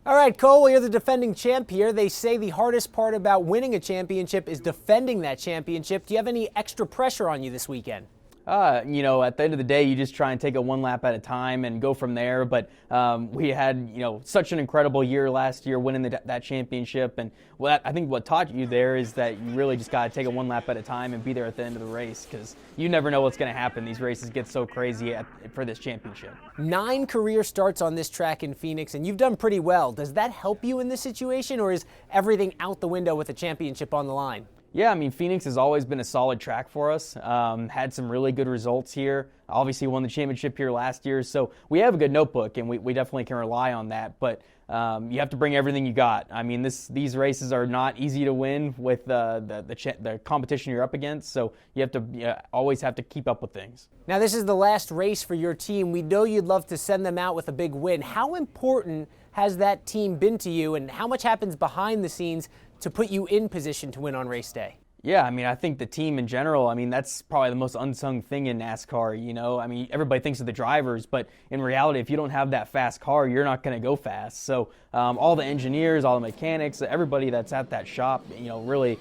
All right, Cole, well, you're the defending champ here. They say the hardest part about winning a championship is defending that championship. Do you have any extra pressure on you this weekend? At the end of the day, you just try and take it one lap at a time and go from there. But we had, such an incredible year last year winning that championship. And I think what taught you there is that you really just got to take it one lap at a time and be there at the end of the race, because you never know what's going to happen. These races get so crazy for this championship. 9 career starts on this track in Phoenix, and you've done pretty well. Does that help you in this situation, or is everything out the window with a championship on the line? Yeah, I mean, Phoenix has always been a solid track for us. Had some really good results here. Obviously won the championship here last year, so we have a good notebook, and we definitely can rely on that. But you have to bring everything you got. I mean, these races are not easy to win with the competition you're up against, so you have to always have to keep up with things. Now, this is the last race for your team. We know you'd love to send them out with a big win. How important has that team been to you, and how much happens behind the scenes to put you in position to win on race day? Yeah, I mean, I think the team in general, I mean, that's probably the most unsung thing in NASCAR, I mean, everybody thinks of the drivers, but in reality, if you don't have that fast car, you're not going to go fast. So all the engineers, all the mechanics, everybody that's at that shop, really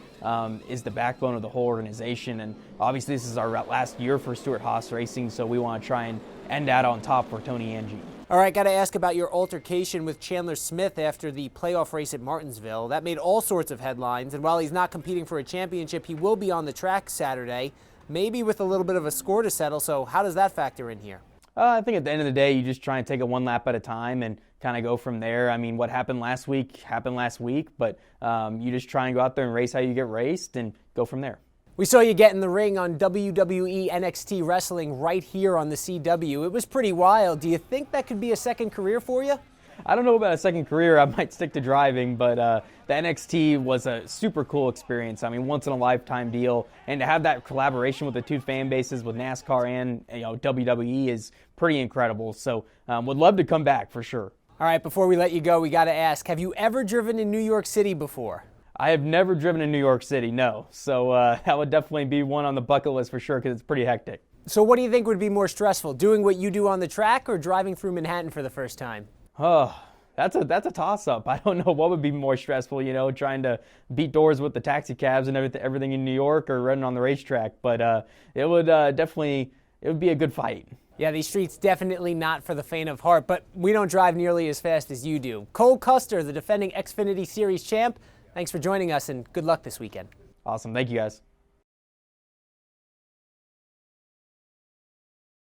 is the backbone of the whole organization. And obviously, this is our last year for Stewart-Haas Racing, so we want to try and end that on top for Tony Angie. All right, got to ask about your altercation with Chandler Smith after the playoff race at Martinsville. That made all sorts of headlines, and while he's not competing for a championship, he will be on the track Saturday, maybe with a little bit of a score to settle. So how does that factor in here? I think at the end of the day, you just try and take it one lap at a time and kind of go from there. I mean, what happened last week, but you just try and go out there and race how you get raced and go from there. We saw you get in the ring on WWE NXT Wrestling right here on the CW. It was pretty wild. Do you think that could be a second career for you? I don't know about a second career. I might stick to driving, but the NXT was a super cool experience. I mean, once-in-a-lifetime deal. And to have that collaboration with the two fan bases, with NASCAR and WWE, is pretty incredible. So would love to come back for sure. All right, before we let you go, we got to ask, have you ever driven in New York City before? I have never driven in New York City, no. So that would definitely be one on the bucket list for sure, because it's pretty hectic. So what do you think would be more stressful, doing what you do on the track or driving through Manhattan for the first time? Oh, that's a toss-up. I don't know what would be more stressful, trying to beat doors with the taxi cabs and everything in New York, or running on the racetrack. But it would be a good fight. Yeah, these streets definitely not for the faint of heart, but we don't drive nearly as fast as you do. Cole Custer, the defending Xfinity Series champ, thanks for joining us, and good luck this weekend. Awesome. Thank you, guys.